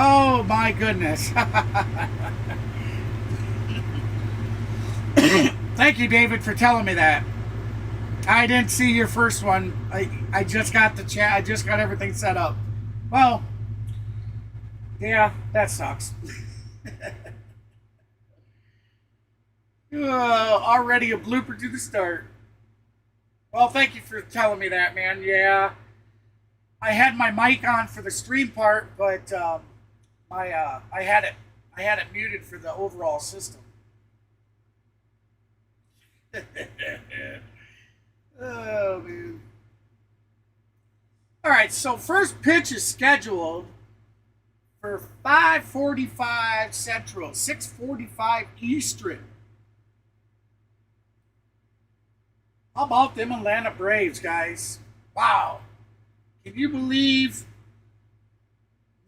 Oh my goodness. Thank you, David, for telling me that. I didn't see your first one. I just got the chat. I just got everything set up. Well, yeah, that sucks. Already a blooper to the start. Well, thank you for telling me that, man. Yeah, I had my mic on for the stream part, but I had it muted for the overall system. Oh man. All right, so first pitch is scheduled for 5:45 Central, 6:45 Eastern. How about them Atlanta Braves, guys? Wow. Can you believe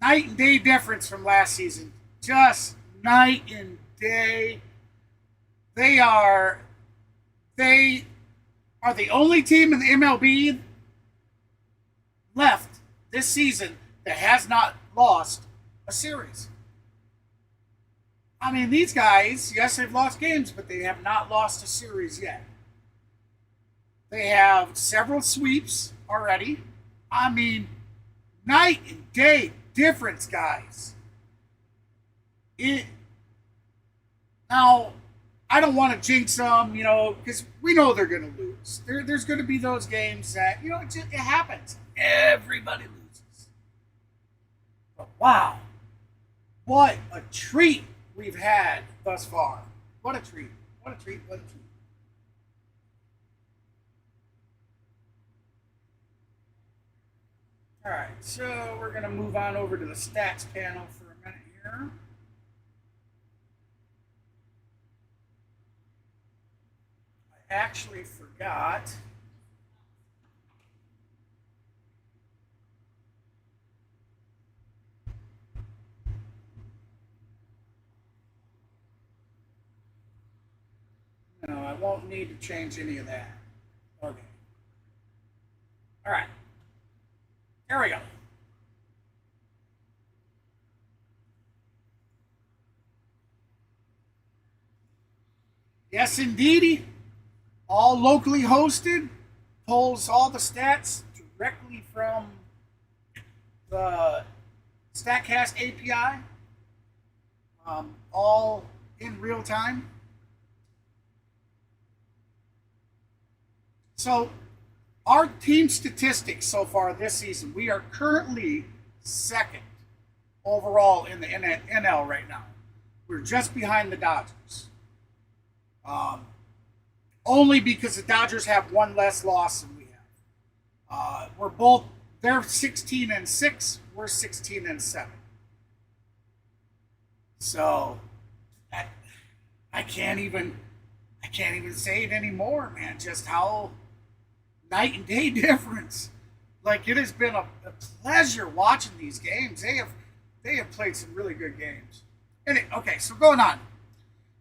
night and day difference from last season? Just night and day. They are they are the only team in the MLB left this season that has not lost a series. I mean, these guys, yes, they've lost games, but they have not lost a series yet. They have several sweeps already. I mean, night and day difference, guys. Now, I don't want to jinx them, because we know they're going to lose. There's going to be those games that, it happens. Everybody loses. But wow, what a treat we've had thus far. What a treat. What a treat. What a treat. All right, so we're going to move on over to the stats panel for a minute here. I actually forgot. No, I won't need to change any of that. Okay. All right. There we go. Yes, indeedy. All locally hosted. Pulls all the stats directly from the StatCast API. All in real time. So, our team statistics so far this season, we are currently second overall in the NL right now. We're just behind the Dodgers. Only because the Dodgers have one less loss than we have. They're 16-6, we're 16-7. So, I can't even say it anymore, man. Just how night and day difference. Like, it has been a pleasure watching these games. They have played some really good games. Okay, so going on.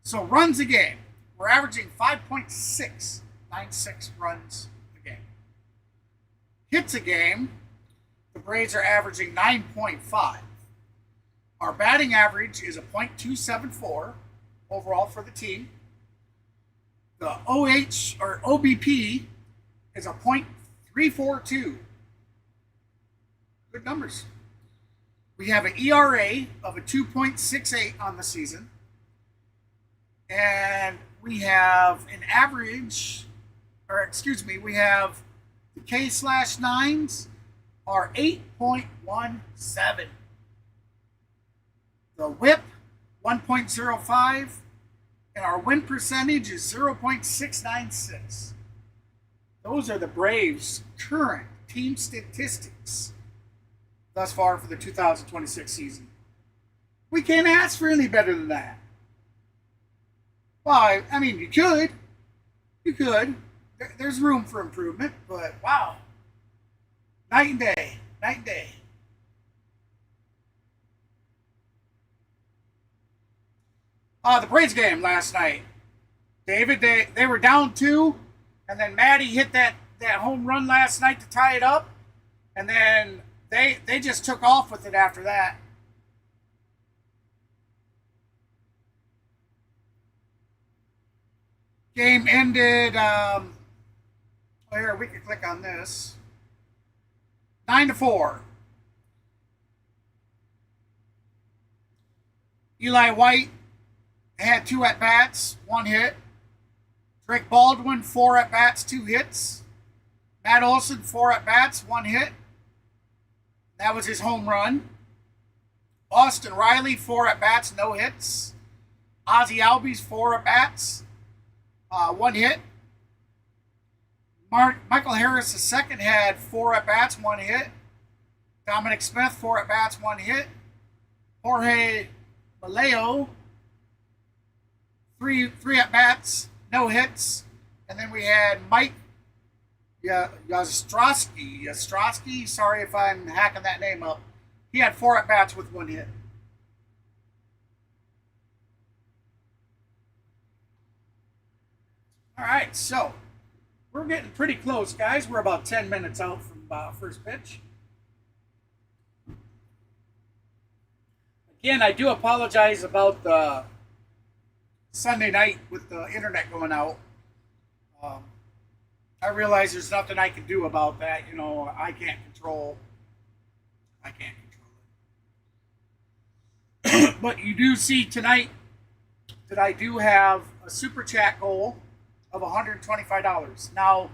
So runs a game. We're averaging 5.696 runs a game. Hits a game. The Braves are averaging 9.5. Our batting average is a .274 overall for the team. The OH or OBP is a .342. Good numbers. We have an ERA of a 2.68 on the season. And we have an average, we have the K/9s are 8.17. The whip, 1.05. And our win percentage is 0.696. Those are the Braves' current team statistics thus far for the 2026 season. We can't ask for any better than that. Well, I mean, you could. There's room for improvement, but wow. Night and day. Night and day. The Braves game last night. David, they were down 2, and then Maddie hit that home run last night to tie it up, and then they just took off with it after that. Game ended. Here we can click on this. 9-4. Eli White had 2 at bats, 1 hit. Drake Baldwin 4 at bats, 2 hits. Matt Olson 4 at bats, 1 hit. That was his home run. Austin Riley 4 at bats, no hits. Ozzy Albies 4 at bats, 1 hit. Michael Harris II had 4 at bats, 1 hit. Dominic Smith 4 at bats, 1 hit. Jorge Maleo 3 at bats, no hits. And then we had Mike Yastrzemski. Sorry if I'm hacking that name up. He had 4 at bats with 1 hit. All right, so we're getting pretty close, guys. We're about 10 minutes out from first pitch. Again, I do apologize about the Sunday night with the internet going out. I realize there's nothing I can do about that. You know, I can't control it. But you do see tonight that I do have a super chat goal of $125. Now,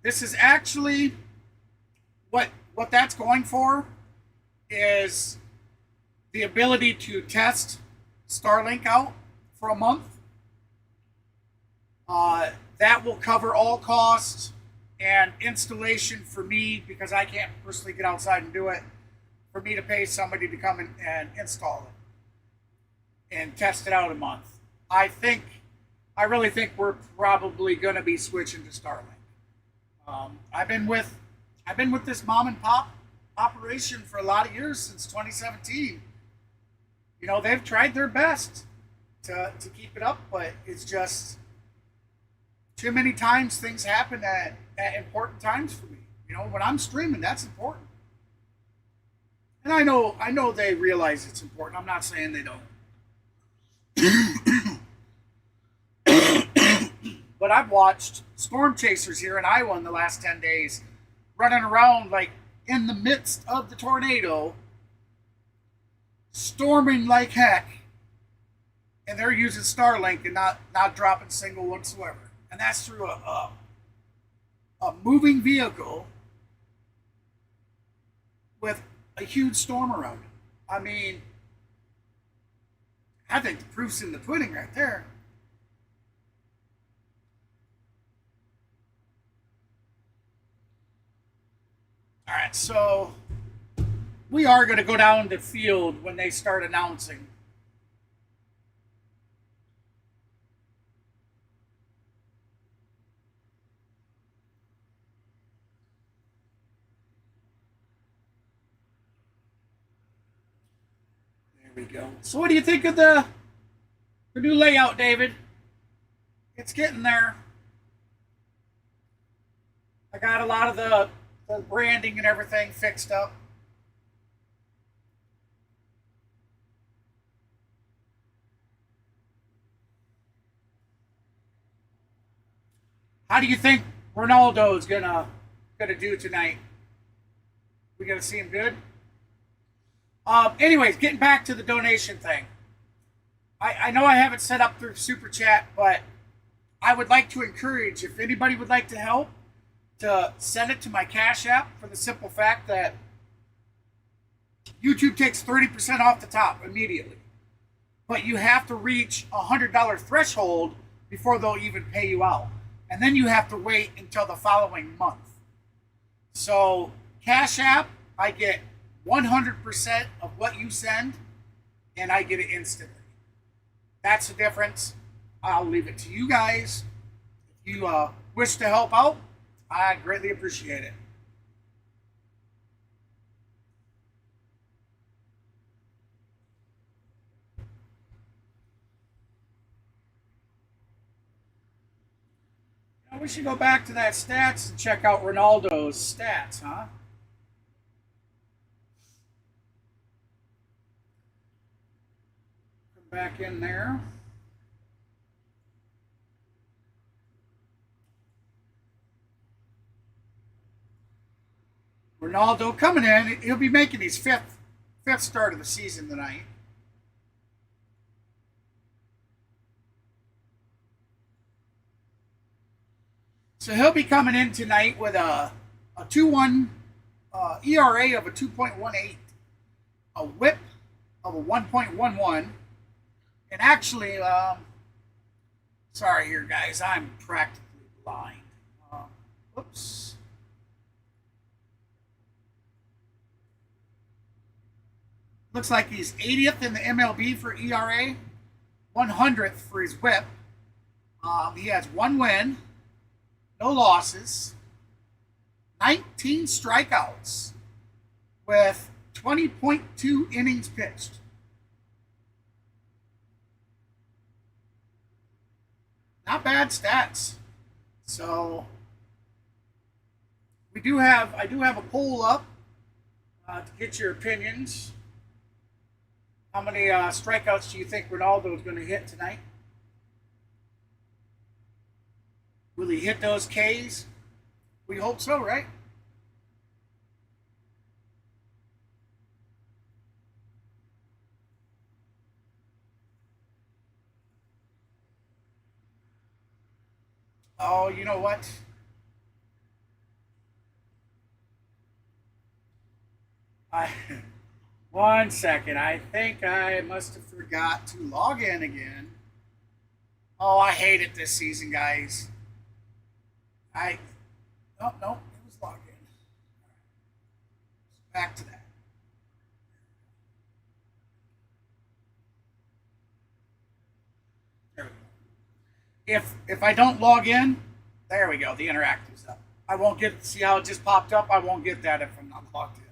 this is actually what that's going for is the ability to test Starlink out for a month. That will cover all costs and installation for me, because I can't personally get outside and do it, for me to pay somebody to come in and install it and test it out a month. I really think we're probably going to be switching to Starlink. I've been with this mom and pop operation for a lot of years, since 2017. You know, they've tried their best to keep it up, but it's just too many times things happen at important times for me. You know, when I'm streaming, that's important. And I know they realize it's important. I'm not saying they don't. But I've watched storm chasers here in Iowa in the last 10 days running around like in the midst of the tornado, storming like heck, and they're using Starlink and not dropping single whatsoever. And that's through a moving vehicle with a huge storm around it. I mean, I think the proof's in the pudding right there. All right, so we are going to go down the field when they start announcing. There we go. So what do you think of the new layout, David? It's getting there. I got a lot of the branding and everything fixed up. How do you think Reynaldo's gonna do tonight? We gonna see him good? Anyways, getting back to the donation thing. I know I have it set up through Super Chat, but I would like to encourage, if anybody would like to help, to send it to my Cash App, for the simple fact that YouTube takes 30% off the top immediately. But you have to reach a $100 threshold before they'll even pay you out. And then you have to wait until the following month. So Cash App, I get 100% of what you send, and I get it instantly. That's the difference. I'll leave it to you guys. If you wish to help out, I greatly appreciate it. Now we should go back to that stats and check out Reynaldo's stats, huh? Come back in there. Reynaldo coming in. He'll be making his fifth start of the season tonight. So he'll be coming in tonight with a 2.1 ERA of a 2.18, a WHIP of a 1.11, and actually, sorry here, guys, I'm practically blind. Whoops. Looks like he's 80th in the MLB for ERA, 100th for his WHIP. He has 1 win, no losses, 19 strikeouts with 20.2 innings pitched. Not bad stats. So I do have a poll up to get your opinions. How many strikeouts do you think Reynaldo is going to hit tonight? Will he hit those Ks? We hope so, right? Oh, you know what? One second. I think I must have forgot to log in again. Oh, I hate it this season, guys. No, it was logged in. Back to that. There we go. If I don't log in, there we go. The interactive's up. I won't get, see how it just popped up? I won't get that if I'm not logged in.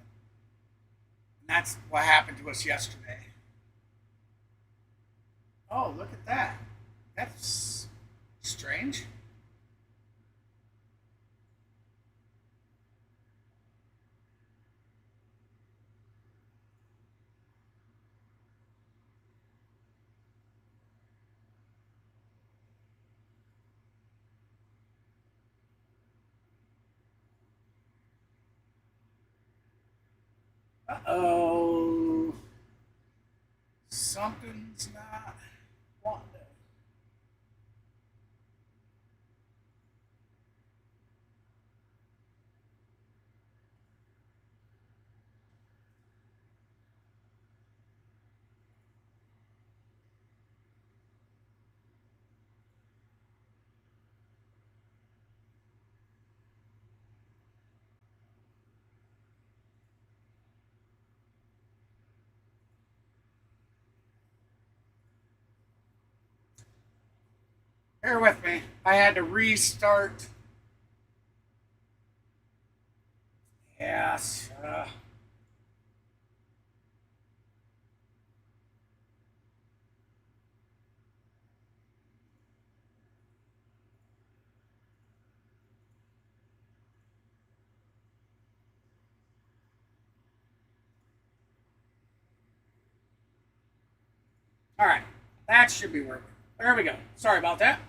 And that's what happened to us yesterday. Oh, look at that. That's strange. Uh-oh. Something's not wanting it. Bear with me. I had to restart. Yes. All right. That should be working. There we go. Sorry about that.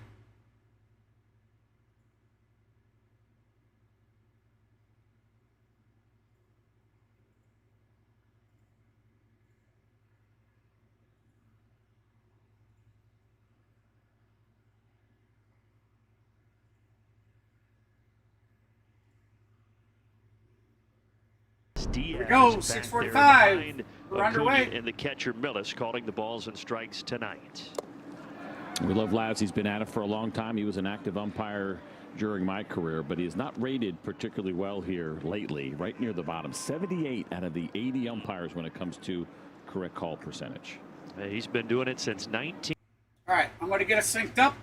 Here we go, 6:45. We're underway. And the catcher Millis calling the balls and strikes tonight. We love Lavs. He's been at it for a long time. He was an active umpire during my career, but he is not rated particularly well here lately. Right near the bottom, 78 out of the 80 umpires when it comes to correct call percentage. He's been doing it since 19. All right, I'm going to get us synced up.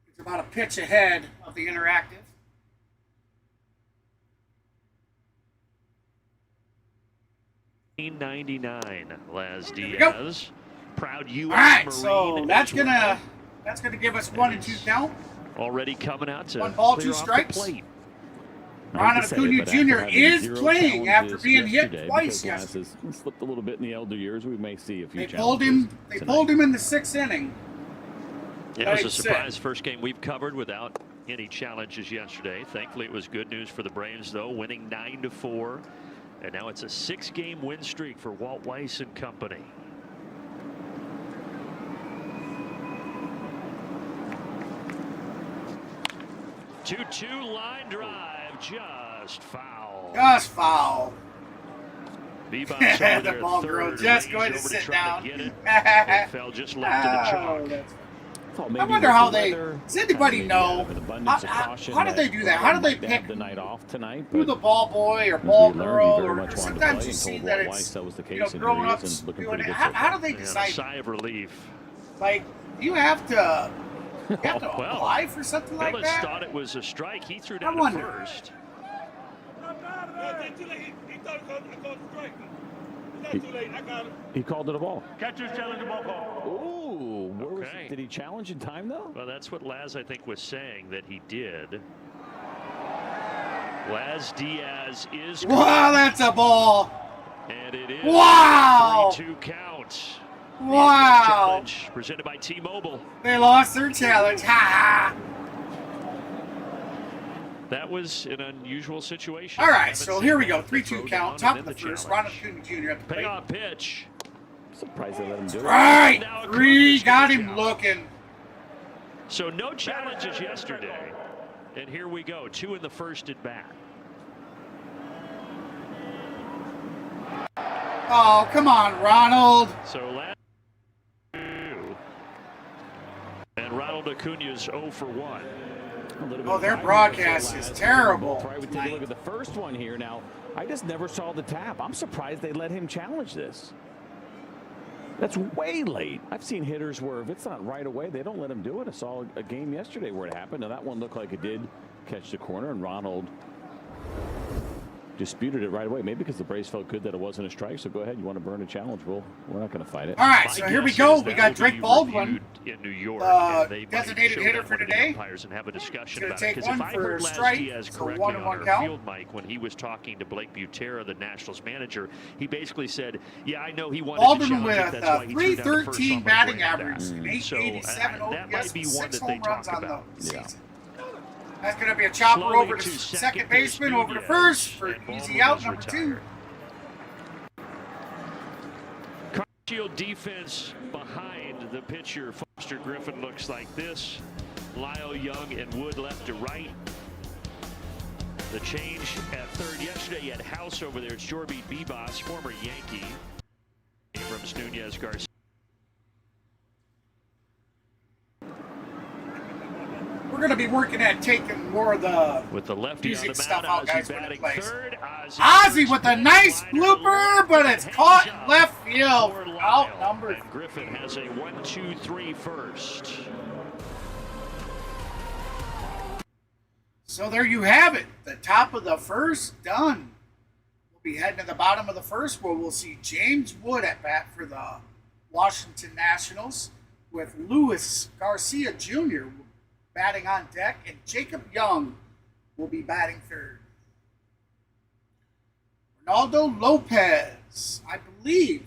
It's about a pitch ahead of the interactive. $9.99. Laz Diaz, proud U.S. All right, Marine. so that's gonna give us 1 and 2 count. Already coming out to 1 ball, 2 clear off the strikes. plate. Ronald Acuna Jr. is playing after being hit twice yesterday. Slipped a little bit in the elder years. We may see a few. They pulled him in the 6th inning. It was a surprise first game we've covered without any challenges yesterday. Thankfully, it was good news for the Braves, though, winning 9-4. And now it's a 6-game win streak for Walt Weiss and company. Two-two line drive, just foul. Just foul. The ball girl just going to sit down. It fell just left of the chalk. I wonder how they. Does anybody know? How did they do that? How do they pick the night off tonight? Who the ball boy or ball girl? Or Sometimes sometimes you see that it's grown ups doing it. How do they decide? A sigh of relief. Like you have to apply for something like Phillips that. thought it was a strike. He threw down at first. He called it a ball. Catcher's challenge, ball call. Ooh, did he challenge in time though? Well, that's what Laz, I think, was saying that he did. Laz Diaz is. Wow, that's a ball. And it is. Wow. 3-2 count. Wow. Challenge presented by T-Mobile. They lost their challenge. Ha ha. That was an unusual situation. All right, so here we go. 3-2 count. Top of the first. Ronald Acuña Jr. at the plate. Payoff pitch. Surprised they let him do it. Right. 3. Got him looking. So no challenges yesterday. And here we go. 2 in the first at bat. Oh, come on, Ronald. So last 2. And Ronald Acuña's 0 for 1. Oh, their broadcast is terrible. We take a look at the first one here. Now, I just never saw the tap. I'm surprised they let him challenge this. That's way late. I've seen hitters where if it's not right away, they don't let him do it. I saw a game yesterday where it happened. Now, that one looked like it did catch the corner, and Ronald disputed it right away. Maybe because the Braves felt good that it wasn't a strike. So go ahead. You want to burn a challenge? We're not going to fight it. All right, so here we go. We got Drake Baldwin, in New York, designated hitter for today. And have a discussion Going about to it. take one for a strike. It's a 1-1 count. Field mic when he was talking to Blake Butera, the Nationals manager, he basically said, "Yeah, I know he wanted Baldwin to challenge with it. That's why he threw down the first, so I'm 313 gonna batting bring it average, back." and 887 that might be one that they talk about. Yeah. That's going to be a chopper Slowly over to to second second baseman, base over to Nunez, first for and Baldwin easy out, was number 2. retired. Shield defense behind the pitcher. Foster Griffin looks like this. Lyle, Young, and Wood left to right. The change at third yesterday. You had House over there. It's Jorby Bebas, former Yankee. Abrams, Nunez, Garcia. We're going to be working at taking more of the with the lefty music on the stuff mound, out, guys, Ozzie when it batting plays. third. Ozzie with a nice blooper, but it's caught in left field. Out number 3. Griffin has a 1-2-3 first. So there you have it. The top of the first done. We'll be heading to the bottom of the first where we'll see James Wood at bat for the Washington Nationals with Luis Garcia Jr. batting on deck, and Jacob Young will be batting third. Reynaldo López, I believe,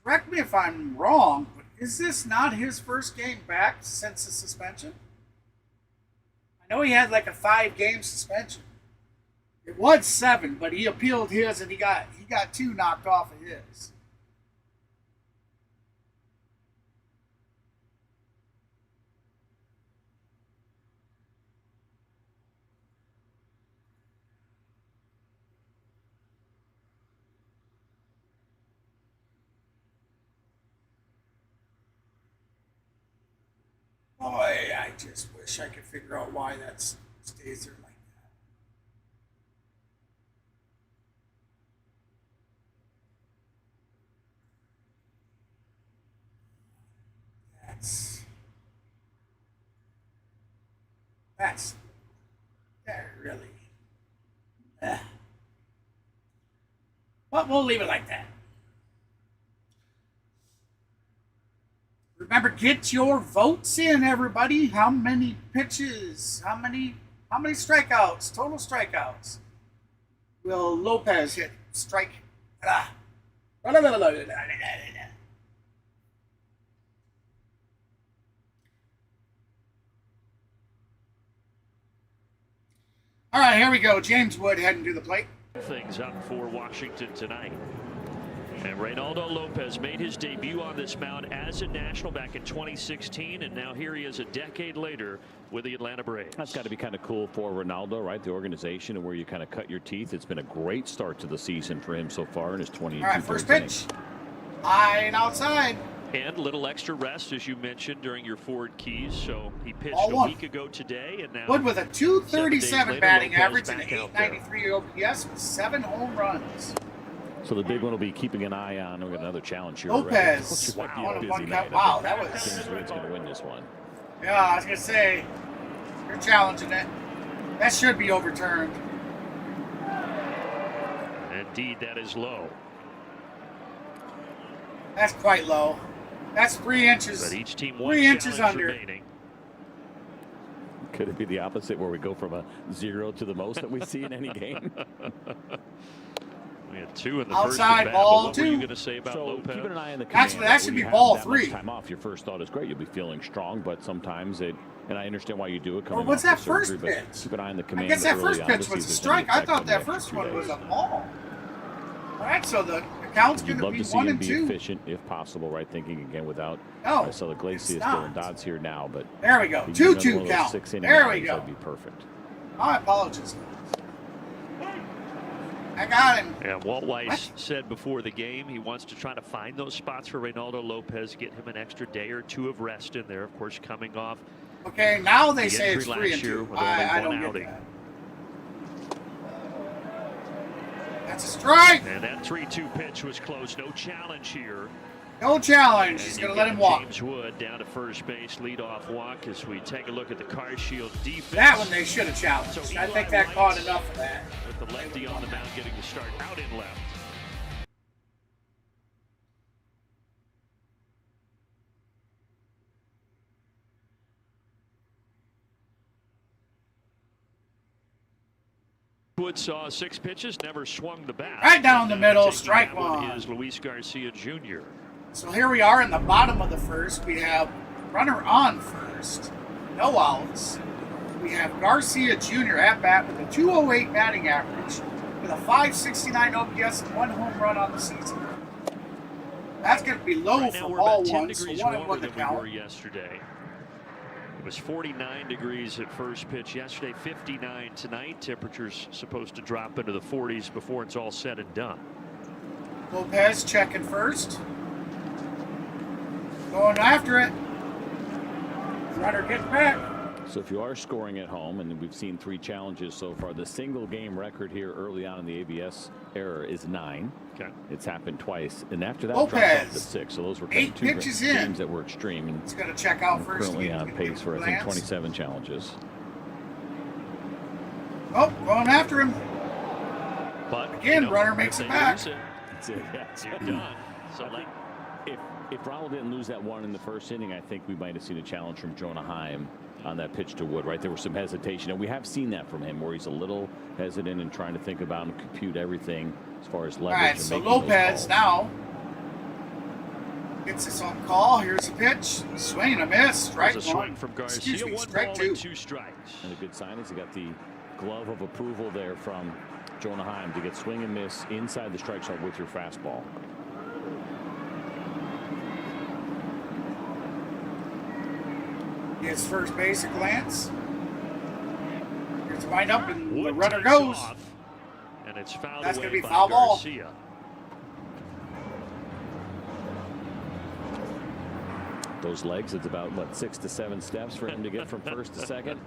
correct me if I'm wrong, but is this not his first game back since the suspension? I know he had like a 5-game suspension. It was 7, but he appealed his and he got 2 knocked off of his. Boy, I just wish I could figure out why that stays there like that. That really. But we'll leave it like that. Remember, get your votes in, everybody. How many pitches? How many strikeouts? Total strikeouts. Will Lopez hit? Strike. All right, here we go. James Wood heading to the plate. Things up for Washington tonight. And Reynaldo López made his debut on this mound as a National back in 2016, and now here he is a decade later with the Atlanta Braves. That's got to be kind of cool for Reynaldo, right? The organization and where you kind of cut your teeth. It's been a great start to the season for him so far in his 22. All right, first pitch. High and outside. And a little extra rest, as you mentioned, during your forward keys. So he pitched Ball a one. week ago today, and now Wood with a 237 batting López average and back out 893 OPS with 7 home runs. So the big one will be keeping an eye on. We got another challenge here. López. Already. Wow, that was. James Wood's going to win this one. Yeah, I was gonna say, you're challenging it. That should be overturned. Indeed, that is low. That's quite low. That's 3 inches. But each team 3 inches under. remaining. Could it be the opposite, where we go from a 0 to the most that we see in any game? We had 2 in the Outside first at bat, ball, but what were 2. you going to say about So López? keeping an eye on the Actually, command. that should When be you have ball that 3. much time off, your first thought is great. You'll be feeling strong, but sometimes it, and I understand why you do it. Or what's off that the first surgery, but pitch? Keep an eye on the I command. guess that early first on to pitch see was if a there's any strike. I effect thought on the that extra first 2 one was days. a ball. All right, so the count's You'd going to love be to see 1 him and be 2. efficient if possible, right? Thinking again without Oh, Marcelo it's Iglesias, not. Dylan Dodds here now, but There we go. if you get 2-2 another one of those count. 6-inning There we outings, go. that'd be perfect. My apologies. I got him. And Walt Weiss What? said before the game he wants to try to find those spots for Reynaldo López, get him an extra day or 2 of rest in there. Of course, coming off Okay, now they the say it's injury 3 and last year 2. with I only don't one get outing. that. That's a strike. And that 3-2 pitch was close. No challenge here. No challenge. He's And going you to let get him walk. James Wood down to first base, leadoff walk as we take a look at the Car Shield defense. That one they should have challenged. So I think Eli that caught White enough of that. with the lefty on the mound getting the start out in left. Wood saw 6 pitches, never swung the bat. Right down the middle, Taking strike that one one. is Luis Garcia Jr. So here we are in the bottom of the first. We have runner on first. No outs. We have Garcia Jr. at bat with a 208 batting average with a 569 OPS and 1 home run on the season. That's going to be low Right now for we're ball about 10 1, so degrees 1 and warmer 1 to than we were count. yesterday. It was 49 degrees at first pitch yesterday, 59 tonight. Temperatures supposed to drop into the 40s before it's all said and done. Lopez checking first. Going after it. Runner gets back. So if you are scoring at home, and we've seen 3 challenges so far, the single game record here early on in the ABS era is 9. Okay. It's happened twice, and after that Lopez. drops off to 6. So those were kind 8 of 2 pitches in. games that were extreme. And He's going to check out we're first. currently He's on gonna pace give for a I think glance. 27 challenges. Oh, going after him. But Again, runner makes if it they back. lose it, That's it. Yeah. you're done. So like, If Ronald didn't lose that one in the first inning, I think we might have seen a challenge from Jonah Heim on that pitch to Wood, right? There was some hesitation, and we have seen that from him, where he's a little hesitant and trying to think about and compute everything as far as All leverage. right, and so making those Lopez calls. now gets his own call. Here's a pitch. Swing and a miss. Strike there's a swing 1. from Garcia. Excuse me, 1 strike ball 2. and 2 strikes. And a good sign is he got the glove of approval there from Jonah Heim to get swing and miss inside the strike zone with your fastball. Gets first base a glance. Here's a wind up and the Wood runner takes goes. off, and it's fouled That's away gonna be by foul ball. Garcia. Those legs, it's about, what, 6 to 7 steps for him to get from first to second.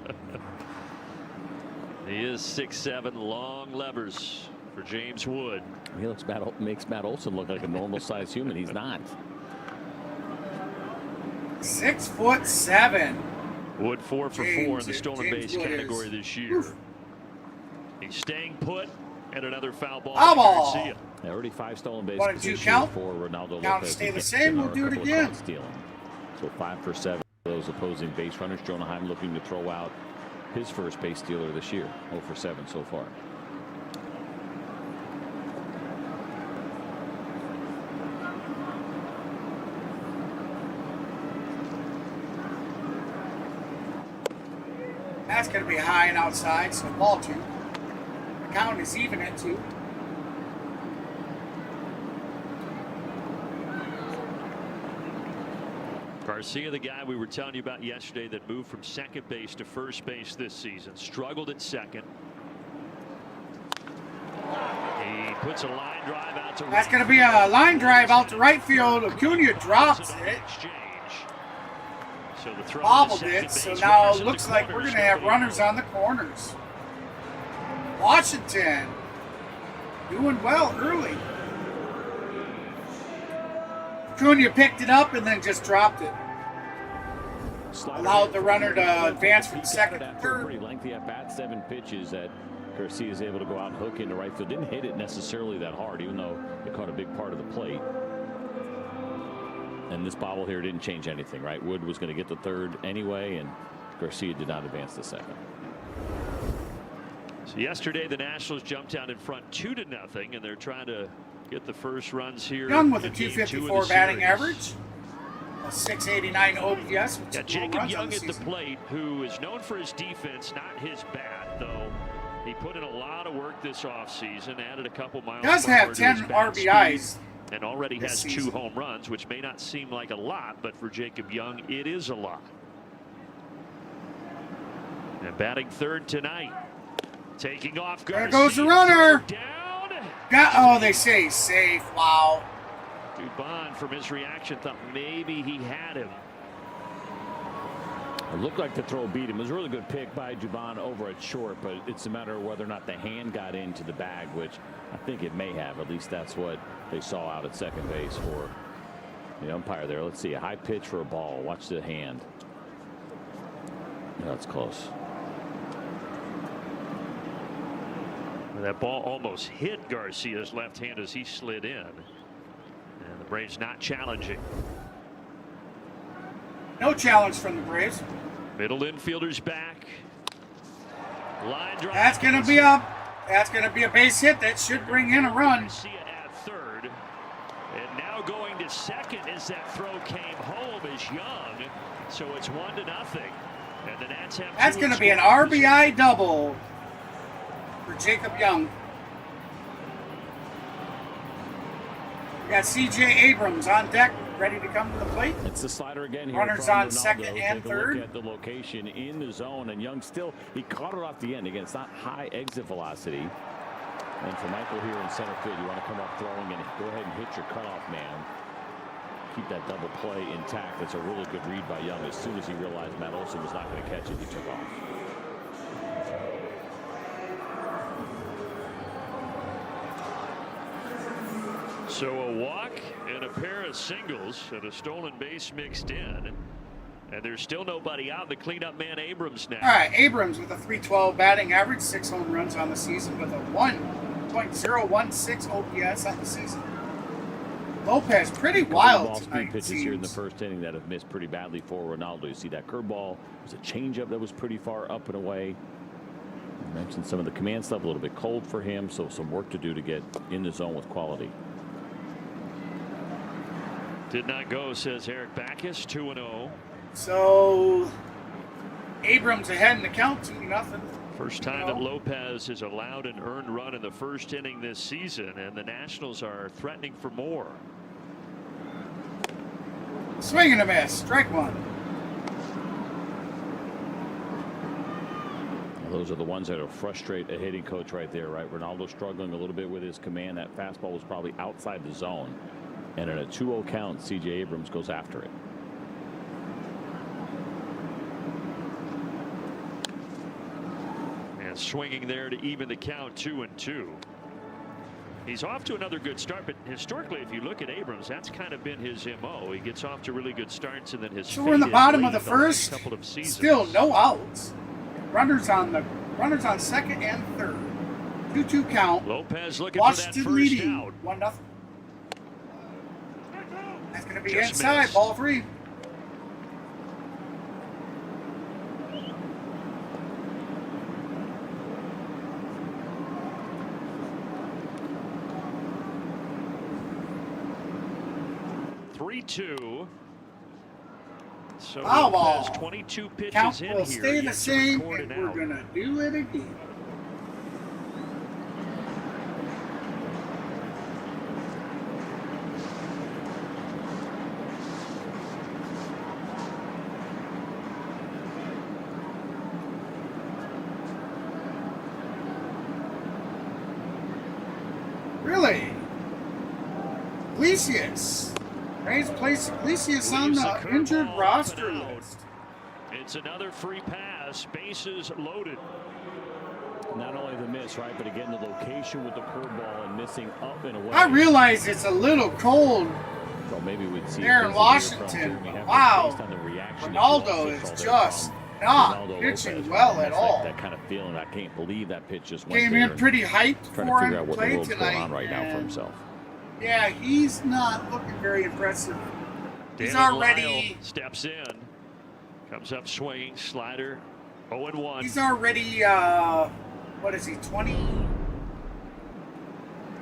He is 6'7", long levers for James Wood. He makes Matt Olson look like a normal-sized human. He's not. 6'7". Wood 4 for 4 in the stolen James base Wood category is- this year. Oof. He's staying put, and another foul ball. Foul by ball. Garcia. Already 5 stolen bases 1 and 2 this count. year for Reynaldo Count López. stay the He's same, getting we'll a do it couple of again. caught stealing. So 5 for 7 for those opposing base runners. Jonah Heim looking to throw out his first base stealer this year. 0 for 7 so far. That's going to be high and outside, so ball 2. count is even at 2. Garcia, the guy we were telling you about yesterday that moved from second base to first base this season, struggled at second. He puts a line drive out to right. That's going to be a line drive out to right field. Acuna drops it. So the throw Bobbled it. So now it looks like we're going to have runners on the corners. Washington doing well early. Acuna picked it up and then just dropped it. Allowed the runner to advance from second to third. Pretty lengthy at bat, 7 pitches that Garcia is able to go out and hook into right field. Didn't hit it necessarily that hard, even though it caught a big part of the plate. And this bobble here didn't change anything, right? Wood was going to get the third anyway, and Garcia did not advance the second. So yesterday the Nationals jumped out in front 2-0, and they're trying to get the first runs here. Young with a 254 batting average, a 689 OPS. Got Jacob Young at the plate, who is known for his defense, not his bat, though. He put in a lot of work this offseason, added a couple miles. Does have 10 RBIs. And already has 2 home runs, which may not seem like a lot, but for Jacob Young, it is a lot. And batting third tonight. Taking off. There goes the runner. Down. Oh, they say safe. Wow. Dubon, from his reaction, thought maybe he had him. It looked like the throw beat him. It was a really good pick by Dubon over at short, but it's a matter of whether or not the hand got into the bag, which I think it may have. At least that's what they saw out at second base for the umpire there. Let's see, a high pitch for a ball. Watch the hand. That's close. That ball almost hit Garcia's left hand as he slid in. And the Braves not challenging. No challenge from the Braves. Middle infielder's back. Line drive. That's going to be a base hit that should bring in a run. Garcia at third. And now going to second as that throw came home is Young. So it's 1-0. And the Nats have. That's going to be an RBI double for Jacob Young. We got C.J. Abrams on deck, ready to come to the plate. It's the slider again here. Runners on second and third. Look at the location in the zone, and Young still, he caught it off the end. Again, it's not high exit velocity. And for Michael here in center field, you want to come up throwing and go ahead and hit your cutoff man. Keep that double play intact. That's a really good read by Young. As soon as he realized Matt Olson was not going to catch it, he took off. So a walk and a pair of singles and a stolen base mixed in. And there's still nobody out. The cleanup man Abrams now. All right, Abrams with a 312 batting average, 6 home runs on the season with a 1.016 OPS on the season. Lopez pretty wild tonight. Pitches here in the first inning that have missed pretty badly for Reynaldo. You see that curveball. There's a changeup that was pretty far up and away. I mentioned some of the command stuff, a little bit cold for him, so some work to do to get in the zone with quality. Did not go, says Eric Backus, 2-0. So Abrams ahead in the count, 2-0. First time that Lopez has allowed an earned run in the first inning this season, and the Nationals are threatening for more. Swing and a miss, strike one. Those are the ones that will frustrate a hitting coach right there, right? Reynaldo struggling a little bit with his command. That fastball was probably outside the zone. And in a 2-0 count, C.J. Abrams goes after it. And swinging there to even the count, 2-2. He's off to another good start, but historically, if you look at Abrams, that's kind of been his MO. He gets off to really good starts, and then his. So we're in the bottom of the first. Still no outs. Runners on second and third. 2-2 count. Lopez looking Washington for that first out. 1-0. That's going to be Just inside, missed. ball 3. So Foul Lopez, ball. 22 pitches Count in will here. stay the yet to same, record and an we're out. going to do it again. Iglesias. Braves place Iglesias on the injured roster list. It's another free pass. Bases loaded. Not only the miss, right, but again the location with the curveball and missing up and away. I realize it's a little cold So maybe we'd see there in Washington. Wow, Reynaldo is just not pitching well at all. That kind of feeling. I can't believe that pitch just went Came there in pretty hyped trying for to him figure to out what the play world's going tonight. on right now for himself. Yeah, he's not looking very impressive. He's Daniel already Lyle steps in, comes up swinging, slider, 0-1. He's already what is he, 20?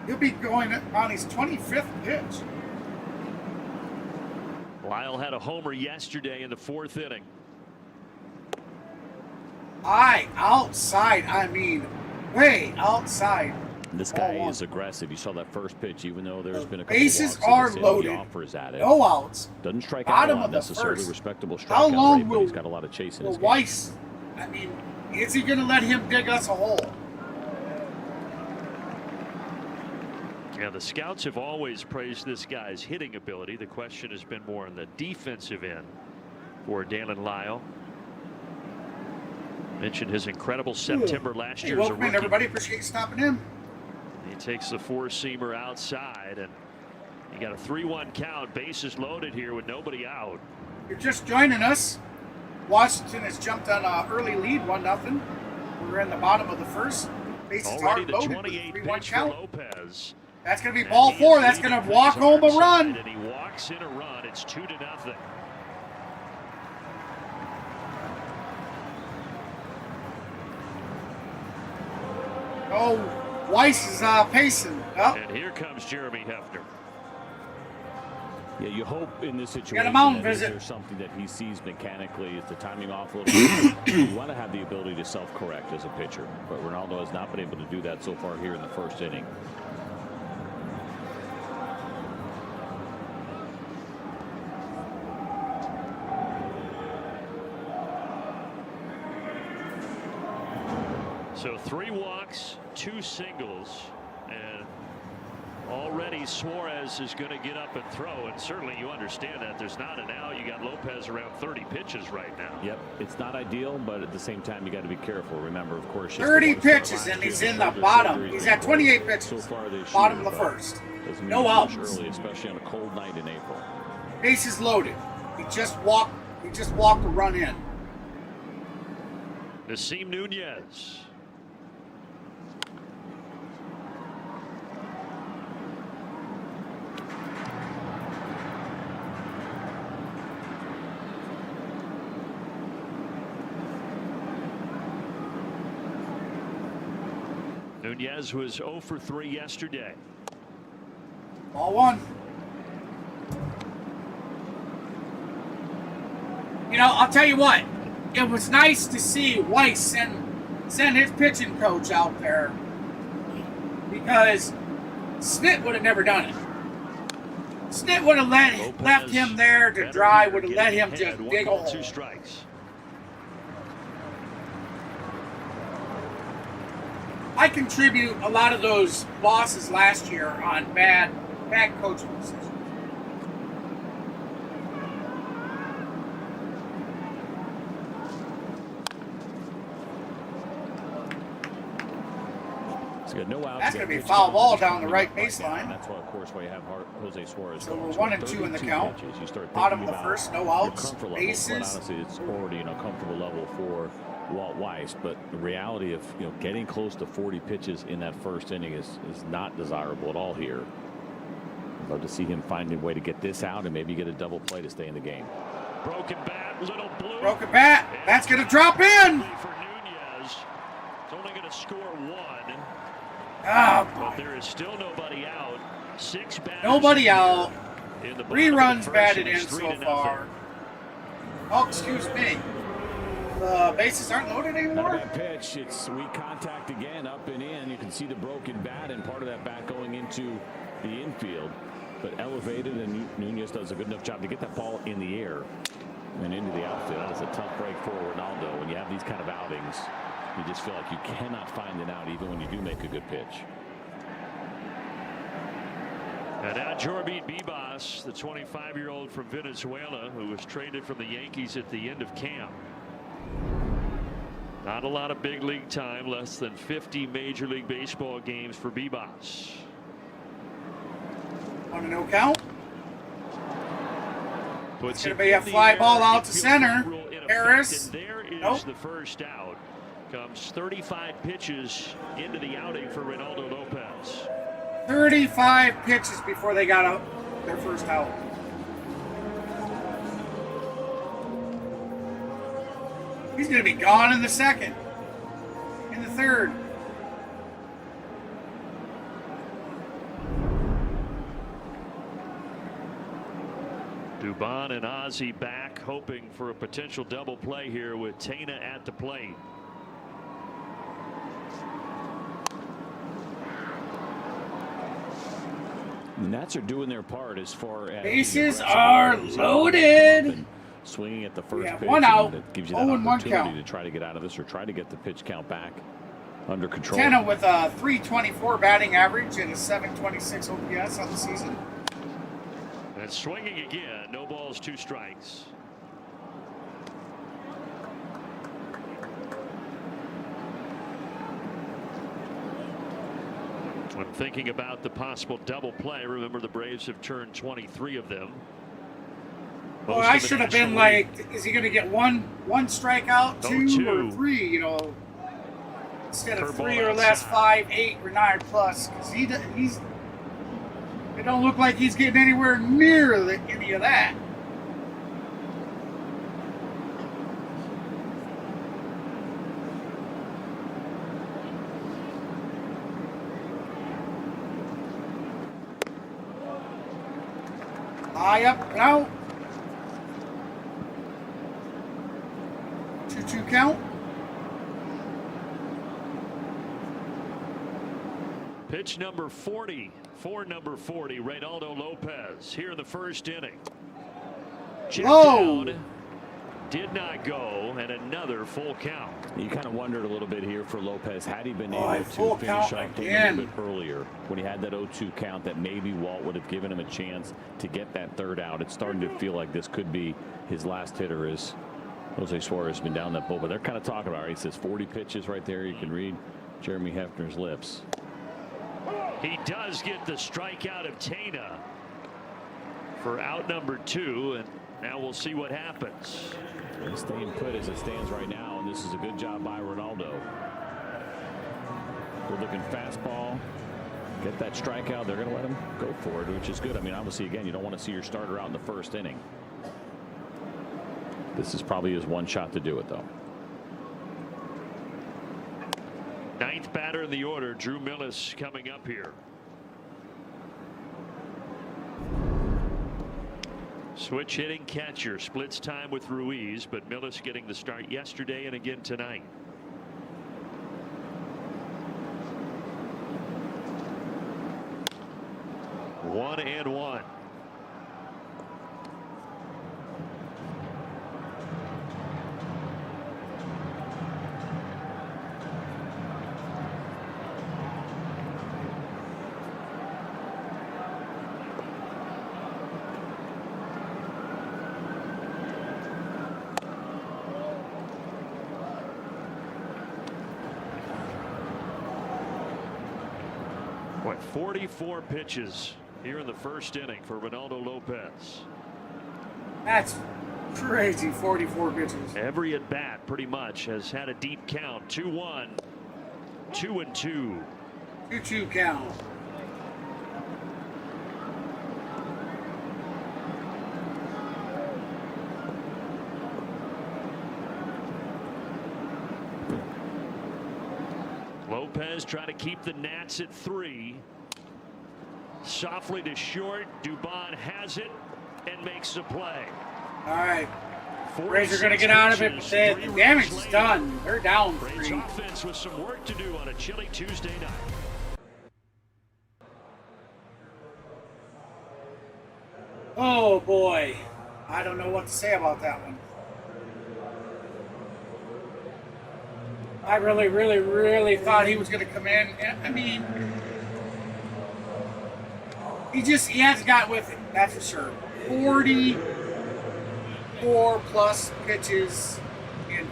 He'll be going on his 25th pitch. Lyle had a homer yesterday in the 4th inning. Outside. I mean, way outside. This guy is aggressive. You saw that first pitch, even though there's been a couple bases walks, are the loaded. offers at it. No outs. Doesn't strike Bottom out of the necessarily first. respectable strikeout. How long rate, but will he's got a lot of chase in his game. Weiss? I mean, is he going to let him dig us a hole? Yeah, the scouts have always praised this guy's hitting ability. The question has been more on the defensive end for Daniel Lyle. Mentioned his incredible September last year as a Welcome in, rookie. everybody. Appreciate you stopping in. He takes the four-seamer outside, and you got a 3-1 count. Bases loaded here with nobody out. You're just joining us. Washington has jumped on an early lead, 1-0. We're in the bottom of the first. Bases Already are the loaded. 28 3-1 pitch for count. Lopez. That's going to be ball 4. That's going to walk home a run. And he walks in a run. It's 2-0. Oh, Weiss is pacing. Oh. And here comes Jeremy Hefner. Yeah, you hope in this situation Got a mountain that if visit. there's something that he sees mechanically is to time him off a little bit. You want to have the ability to self-correct as a pitcher, but Reynaldo has not been able to do that so far here in the first inning. So 3 walks, 2 singles, and already Suarez is going to get up and throw, and certainly you understand that. There's not an out. You got Lopez around 30 pitches right now. Yep, it's not ideal, but at the same time you got to be careful. Remember, of course, 30 pitches, and he's in the bottom. He's at 28 pitches. So far this Bottom year, of the first. No No outs outs. early, especially on a cold night in April. Bases loaded. He just walked a run in. Nasim Nunez. Nunez was 0 for 3 yesterday. Ball 1. You know, I'll tell you what. It was nice to see Weiss send his pitching coach out there, because Snit would have never done it. Snit would have left him there to dry, would have let him just dig a hole. 2 strikes. I contribute a lot of those losses last year on bad coaching decisions. No outs. That's going to be a foul ball down the right baseline. That's why, of course, why you have Jose Suarez. So we're 1 and 2 in the count. Pitches. You start Bottom of the about first, no your outs, comfort level. bases. Quite honestly, it's already a comfortable level for Walt Weiss. But the reality of getting close to 40 pitches in that first inning is not desirable at all here. I'd love to see him find a way to get this out and maybe get a double play to stay in the game. Broken bat, little blue. Broken bat. That's going to drop in. For Nunez, it's only going to score 1. Oh, But there is still nobody out. 6 batters. nobody out. In the 3 runs batted in it's so 3-0. far. Oh, excuse me. The bases aren't loaded Not a anymore. bad pitch. It's weak contact again, up and in. You can see the broken bat and part of that bat going into the infield, but elevated, and Nunez does a good enough job to get that ball in the air and into the outfield. That is a tough break for Reynaldo. When you have these kind of outings, you just feel like you cannot find an out even when you do make a good pitch. And now Jorbit Bibas, the 25-year-old from Venezuela who was traded from the Yankees at the end of camp. Not a lot of big league time, less than 50 Major League Baseball games for Bibas. On a no count. Puts It's going to be a fly ball out to center. Harris. There is Nope. the first out. Comes 35 pitches into the outing for Reynaldo López. 35 pitches before they got out their first out. He's going to be gone in the second. In the third. Dubon and Ozzie back, hoping for a potential double play here with Tena at the plate. The Nats are doing their part as far as Bases are loaded. Swinging at the first pitch. One out. That gives you 0 that and 1 opportunity count. to try to get out of this or try to get the pitch count back under control. Tena with a 324 batting average and a 726 OPS on the season. And swinging again. No balls, 2 strikes. When thinking about the possible double play, remember the Braves have turned 23 of them. Well, I should have been like, is he going to get one strikeout, 2 or 3? You know, instead of 3 or less, 5, 8, or 9 plus, because he's. It don't look like he's getting anywhere near any of that. High up and out. 2-2 count. Pitch number 40 for number 40, Reynaldo López, here in the first inning. Checked down, did not go, and another full count. You kind of wondered a little bit here for Lopez, had he been able to finish up a little bit earlier when he had that 0-2 count, that maybe Walt would have given him a chance to get that third out. It's starting to feel like this could be his last hitter, as Jose Suarez has been down that bull, but they're kind of talking about it. He says 40 pitches right there. You can read Jeremy Hefner's lips. He does get the strikeout of Tena for out number 2, and now we'll see what happens. He's staying put as it stands right now, and this is a good job by Reynaldo. Good looking fastball. Get that strikeout. They're going to let him go for it, which is good. I mean, obviously, again, you don't want to see your starter out in the first inning. This is probably his one shot to do it, though. 9th batter in the order, Drew Millis, coming up here. Switch hitting catcher, splits time with Ruiz, but Millis getting the start yesterday and again tonight. One and one. What, 44 pitches here in the first inning for Reynaldo López. That's crazy, 44 pitches. Every at bat pretty much has had a deep count. 2-1, 2-2. 2-2 count. Lopez trying to keep the Nats at 3. Softly to short. Dubon has it and makes the play. All right. Braves are going to get out of it, but the damage is done. They're down 3. Braves offense with some work to do on a chilly Tuesday night. Oh boy, I don't know what to say about that one. I really thought he was going to come in. I mean, He has got with it, that's for sure. 44 plus pitches in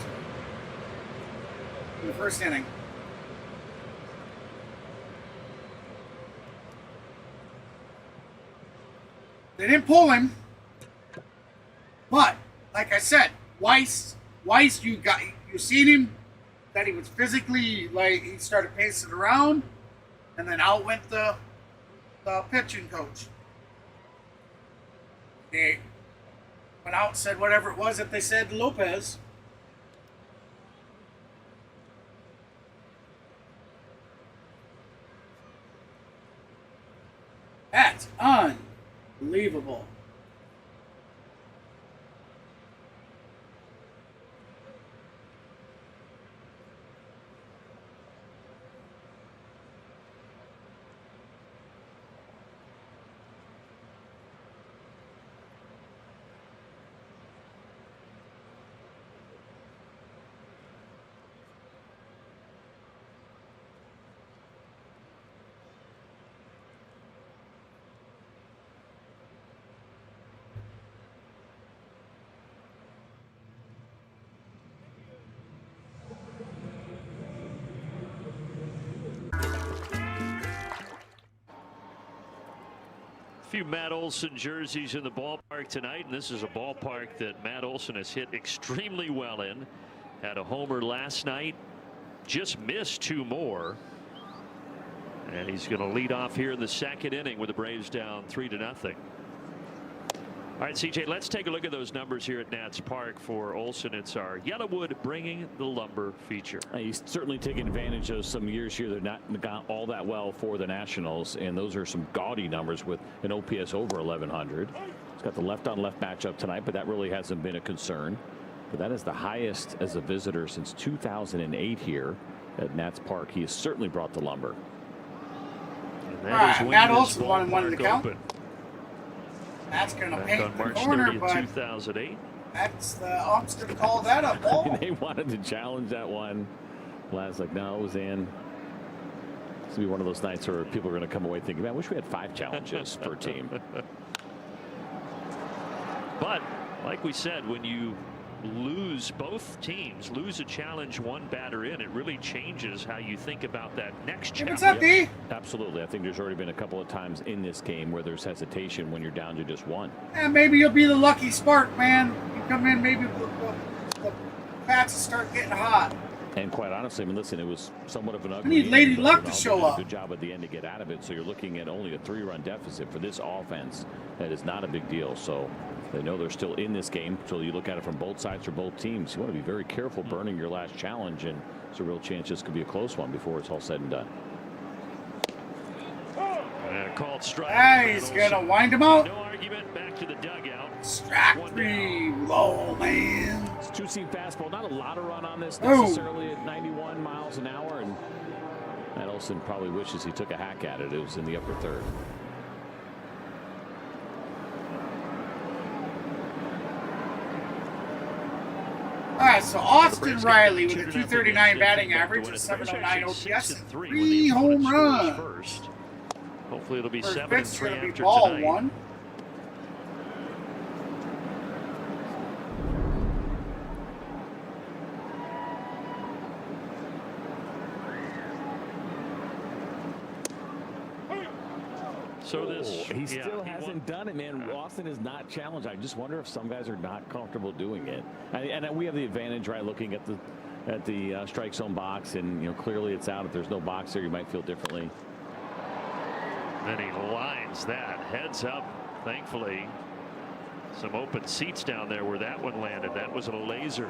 the first inning. They didn't pull him, but like I said, Weiss, you seen him that he was physically, like, he started pacing around, and then out went the pitching coach. They went out and said whatever it was that they said to Lopez. That's unbelievable. Few Matt Olson jerseys in the ballpark tonight, and this is a ballpark that Matt Olson has hit extremely well in. Had a homer last night, just missed 2 more, and he's going to lead off here in the 2nd inning with the Braves down 3-0. All right, CJ, let's take a look at those numbers here at Nats Park for Olson. It's our Yellowwood bringing the lumber feature. He's certainly taken advantage of some years here that not gone all that well for the Nationals, and those are some gaudy numbers with an OPS over 1100. He's got the left-on-left matchup tonight, but that really hasn't been a concern. But that is the highest as a visitor since 2008 here at Nats Park. He has certainly brought the lumber. And that is Matt Olson won the count. Open. That's going to Back paint on the March corner, 30th, but 2008. that's the ump's going to call that a ball. They wanted to challenge that one. Vlad's like, no, it was in. This will be one of those nights where people are going to come away thinking, man, I wish we had 5 challenges per team. But like we said, when you both teams lose a challenge, 1 batter in, it really changes how you think about that next challenge. What's up, D? Absolutely. I think there's already been a couple of times in this game where there's hesitation when you're down to just 1. And maybe you'll be the lucky spark, man. You come in, maybe the bats will start getting hot. And quite honestly, I mean, listen, it was somewhat of an ugly. We need Lady inning, Luck to Reynaldo show did a up. good job at the end to get out of it. So you're looking at only a 3-run deficit for this offense. That is not a big deal. So they know they're still in this game. So you look at it from both sides for both teams. You want to be very careful burning your last challenge, and it's a real chance this could be a close one before it's all said and done. And called strike. He's going to wind him out. No argument. Back to the dugout. Strike 3, low man. It's 2-seam fastball. Not a lot of run on this Oh. necessarily at 91 miles an hour. And Matt Olson probably wishes he took a hack at it. It was in the upper 3rd. All right, so Austin Riley with a 239 batting average and 709 OPS and 3 home runs. Hopefully it'll be First 7 pitch and is 3 going to be after ball tonight. 1. So this, He still hasn't done it, man. Austin is not challenged. I just wonder if some guys are not comfortable doing it. And we have the advantage, right, looking at the strike zone box, and you know clearly it's out. If there's no box there, you might feel differently. Then he lines that heads up. Thankfully, some open seats down there where that one landed. That was a laser.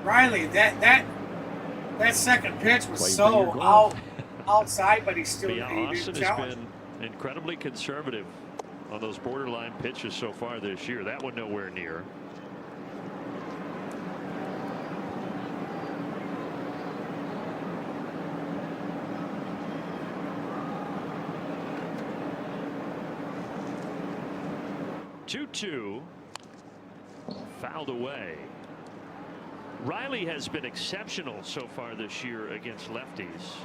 Riley, that second pitch was so outside, but he still Yeah, he Austin didn't has challenge. been incredibly conservative on those borderline pitches so far this year. That one nowhere near. Two fouled away. Riley has been exceptional so far this year against lefties.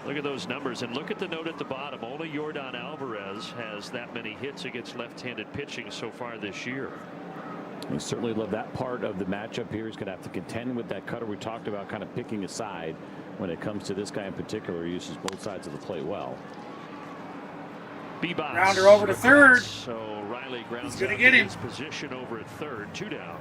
Look at those numbers, and look at the note at the bottom. Only Yordan Alvarez has that many hits against left-handed pitching so far this year. He certainly loved that part of the matchup here. He's going to have to contend with that cutter we talked about, kind of picking a side when it comes to this guy in particular. He uses both sides of the plate well. B-box. Grounder over to third. So Riley grounds He's gonna out get to him. his position over at third. 2 down.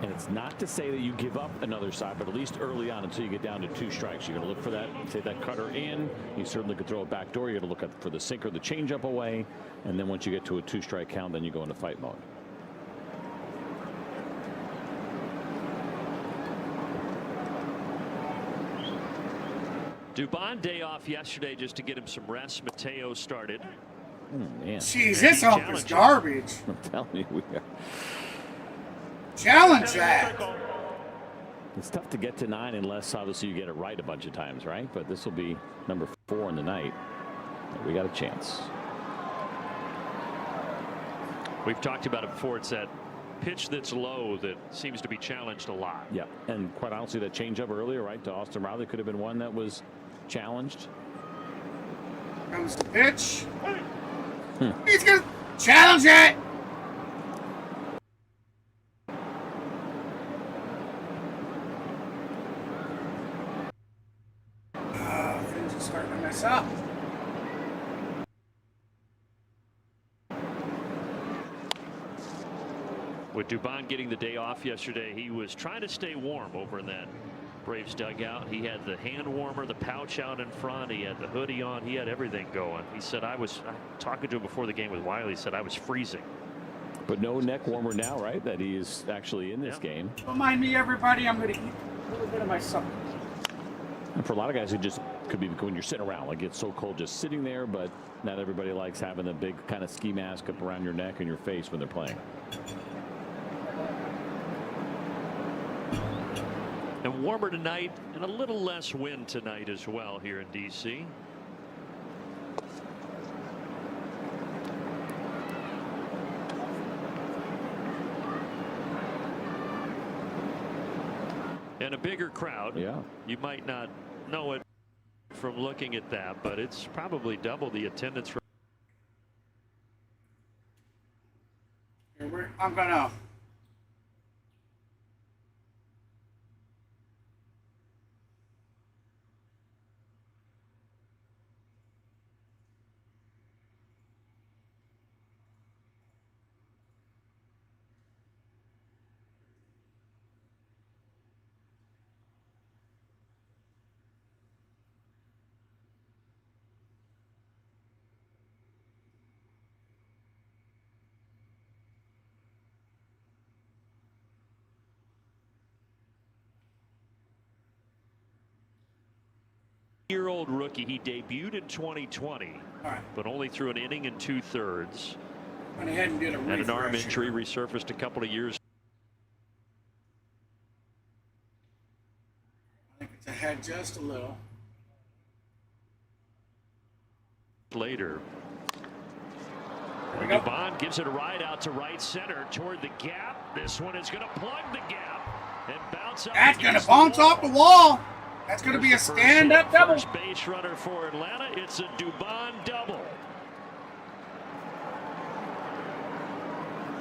And it's not to say that you give up another side, but at least early on until you get down to 2 strikes. You're going to look for that, take that cutter in. You certainly could throw it back door. You're going to look for the sinker, the changeup away. And then once you get to a 2-strike count, then you go into fight mode. Dubon day off yesterday just to get him some rest. Mateo started. Man. Jeez, this hump is garbage. I'm telling you, we are. Challenge that. It's tough to get to 9 unless obviously you get it right a bunch of times, right? But this will be number 4 in the night. We got a chance. We've talked about it before. It's that pitch that's low that seems to be challenged a lot. Yeah, and quite honestly, that changeup earlier, right, to Austin Riley could have been one that was challenged. Comes the pitch. He's going to challenge it. Things are starting to mess up. With Dubon getting the day off yesterday, he was trying to stay warm over in that Braves dugout. He had the hand warmer, the pouch out in front. He had the hoodie on. He had everything going. He said, I was talking to him before the game with Wiley. He said, I was freezing. But no neck warmer now, right? That he is actually in this game. Don't mind me, everybody. I'm going to eat a little bit of my supper. And for a lot of guys, it just could be when you're sitting around, like it's so cold just sitting there, but not everybody likes having the big kind of ski mask up around your neck and your face when they're playing. And warmer tonight and a little less wind tonight as well here in D.C. And a bigger crowd. Yeah. You might not know it from looking at that, but it's probably double the attendance. I'm going to. Year-old rookie. He debuted in 2020, but only threw an inning and 2/3. Went ahead and did a And an arm refresh injury here. resurfaced a couple of years I think it's ahead just a little. later. There we go. Dubon gives it a ride out to right center toward the gap. This one is going to plug the gap and bounce up. That's going to bounce off the wall. That's going to be a stand-up double. First base runner for Atlanta. It's a Dubon double.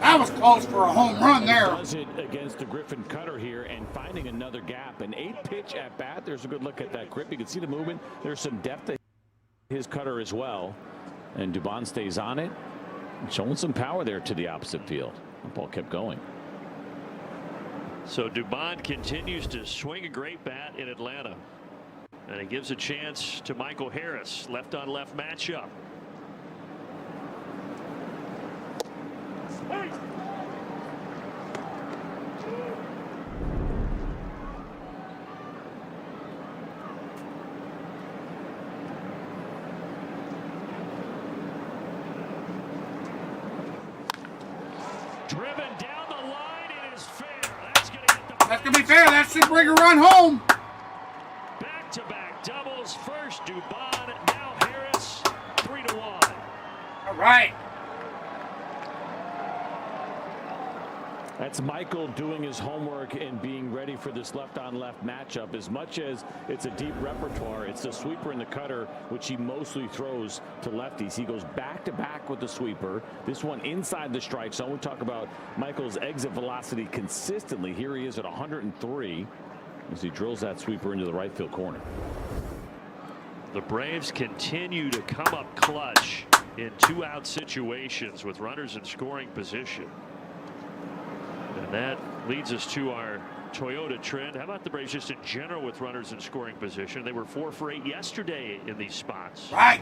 That was close for a home run there. Does it against the Griffin cutter here and finding another gap. An 8-pitch at bat. There's a good look at that grip. You can see the movement. There's some depth to his cutter as well. And Dubon stays on it. Showing some power there to the opposite field. The ball kept going. So Dubon continues to swing a great bat in Atlanta. And it gives a chance to Michael Harris. Left on left matchup. Driven down the line. It is fair. That's going to hit the. That's going to be fair. That should bring a run home. Back-to-back doubles. First Dubon, now Harris. 3-1. All right. That's Michael doing his homework and being ready for this left-on-left matchup. As much as it's a deep repertoire, it's the sweeper and the cutter, which he mostly throws to lefties. He goes back-to-back with the sweeper. This one inside the strike zone. We talk about Michael's exit velocity consistently. Here he is at 103 as he drills that sweeper into the right field corner. The Braves continue to come up clutch in 2-out situations with runners in scoring position. And that leads us to our Toyota trend. How about the Braves just in general with runners in scoring position? They were 4 for 8 yesterday in these spots. Right.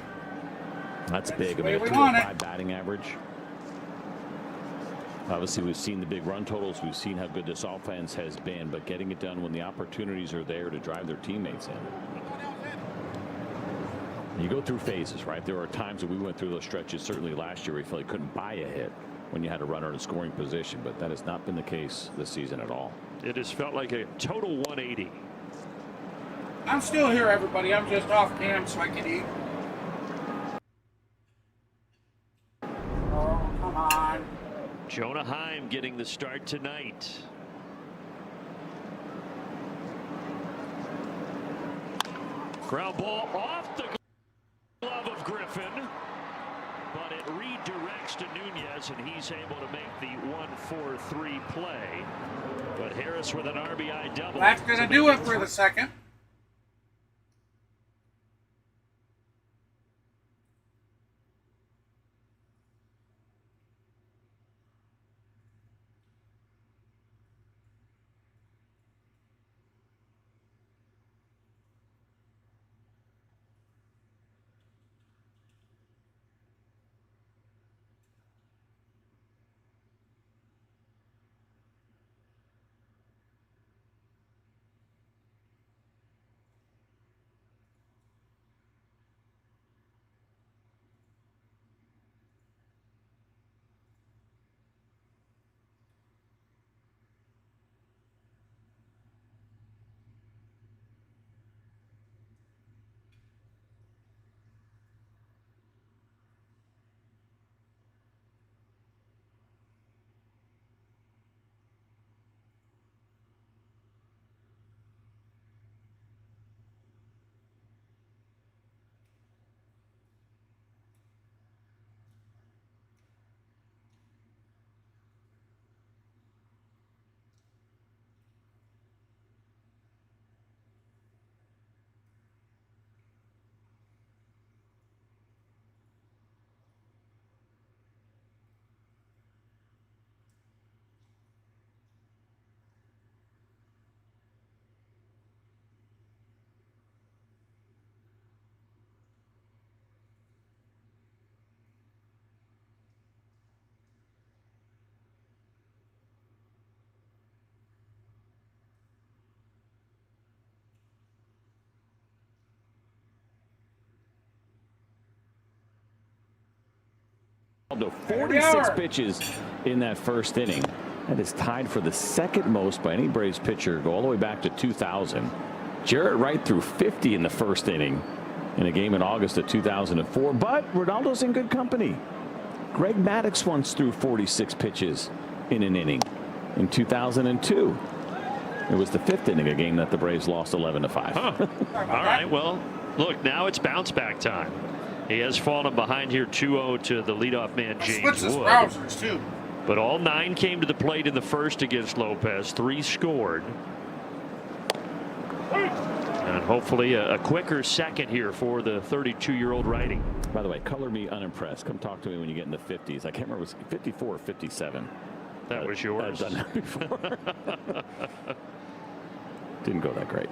That's big. I mean, a 205 batting average. Obviously, we've seen the big run totals. We've seen how good this offense has been, but getting it done when the opportunities are there to drive their teammates in. You go through phases, right? There are times that we went through those stretches, certainly last year, where you felt you couldn't buy a hit when you had a runner in scoring position, but that has not been the case this season at all. It has felt like a total 180. I'm still here, everybody. I'm just off cam so I can eat. Oh, come on. Jonah Heim getting the start tonight. Ground ball off the glove of Griffin, but it redirects to Nunez, and he's able to make the 1-4-3 play. But Harris with an RBI double. That's going to do it for the second. To 46 pitches in that first inning. That is tied for the second most by any Braves pitcher. Go all the way back to 2000. Jarrett Wright threw 50 in the first inning in a game in August of 2004. But Reynaldo's in good company. Greg Maddux once threw 46 pitches in an inning in 2002. It was the fifth inning, a game that the Braves lost 11-5. Huh. All right, well, look, now it's bounce back time. He has fallen behind here 2-0 to the leadoff man, James Wood. Browsers too. But all 9 came to the plate in the first against Lopez. 3 scored. And hopefully a quicker second here for the 32-year-old righty. By the way, color me unimpressed. Come talk to me when you get in the 50s. I can't remember, it was 54 or 57. That was yours. I've done that before. Didn't go that great.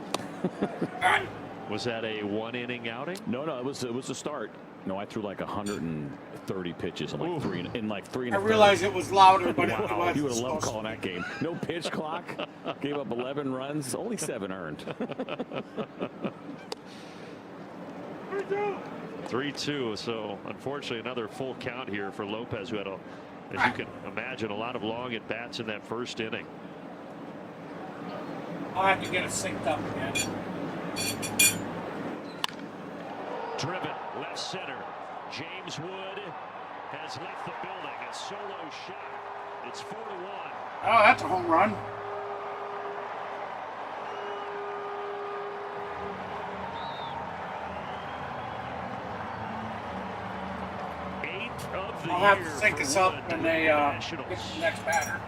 Was that a 1-inning outing? No, it was a start. No, I threw like 130 pitches in like three and I realized it was louder, but wow. it was. You would have loved calling that game. No pitch clock. Gave up 11 runs. Only 7 earned. 3-2. So unfortunately, another full count here for Lopez, who had, as you can imagine, a lot of long at bats in that first inning. I'll have to get it synced up again. Driven left center. James Wood has left the building. A solo shot. It's 4-1. Oh, that's a home run. I'll have to sync us up when they get to the next batter.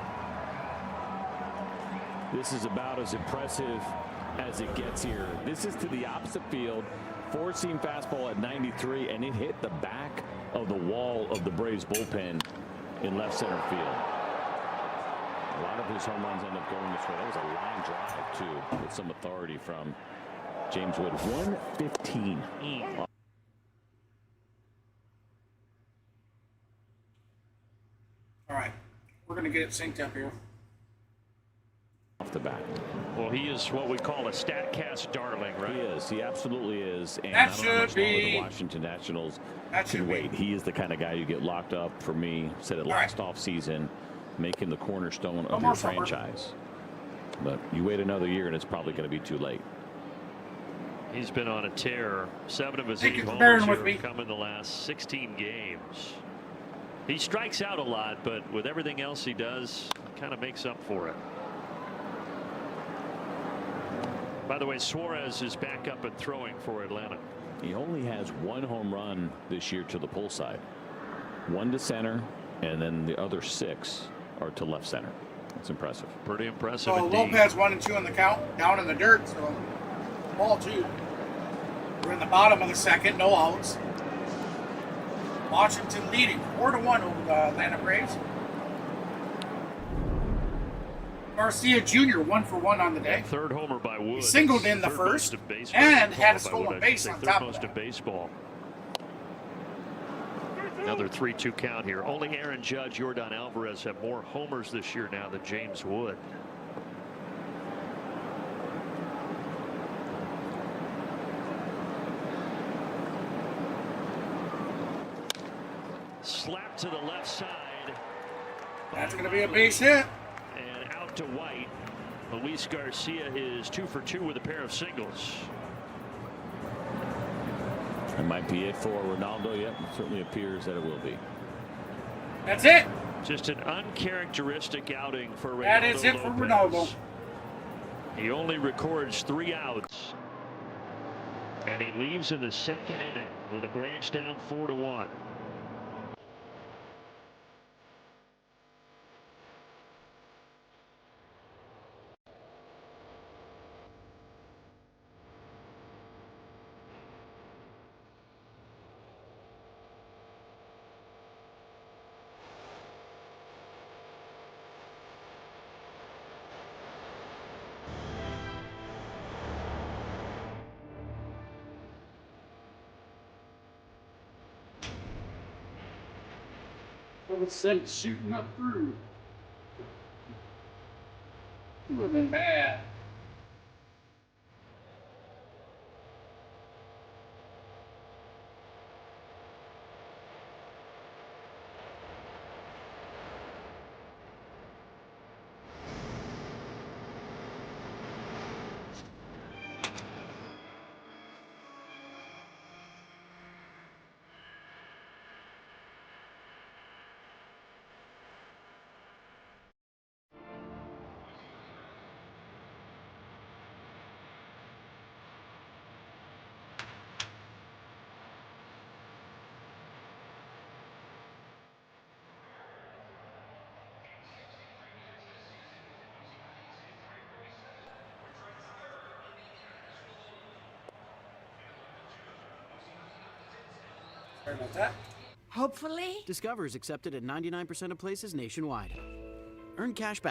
This is about as impressive as it gets here. This is to the opposite field. Four-seam fastball at 93, and it hit the back of the wall of the Braves bullpen in left center field. A lot of his home runs end up going this way. That was a line drive, too, with some authority from James Wood. 115. All right, we're going to get it synced up here. Off the bat. Well, he is what we call a StatCast darling, right? He is. He absolutely is. And That I don't know how much should longer be. the Washington Nationals That can should wait. be. He is the kind of guy you get locked up, for me. Said it last offseason, making the cornerstone of your franchise. But you wait another year, and it's probably going to be too late. He's been on a tear. 7 of his Thank 8 you for homers bearing here with me. have come in the last 16 games. He strikes out a lot, but with everything else he does, kind of makes up for it. By the way, Suarez is back up and throwing for Atlanta. He only has 1 home run this year to the pull side. 1 to center, and then the other 6 are to left center. That's impressive. Pretty impressive So indeed. Lopez 1 and 2 in the count, down in the dirt. So ball 2. We're in the bottom of the second, no outs. Washington leading 4-1 over the Atlanta Braves. Garcia Jr. 1 for 1 on the day. Third homer by Wood. He singled in the Third first most of baseball. and had a By stolen Wood, I base should say. on Third top of most that. of baseball. Another 3-2 count here. Only Aaron Judge, Yordan Alvarez have more homers this year now than James Wood. Slap to the left side. That's going to be a base hit. And out to White. Luis Garcia is 2 for 2 with a pair of singles. That might be it for Reynaldo. Yep, it certainly appears that it will be. That's it. Just an uncharacteristic outing for Reynaldo That is it for Lopez. Reynaldo. He only records 3 outs. And he leaves in the second inning with the Braves down 4-1. All of a sudden shooting up through. It would have been bad. Sorry about that. Hopefully. Discover is accepted at 99% of places nationwide. Earn cash back.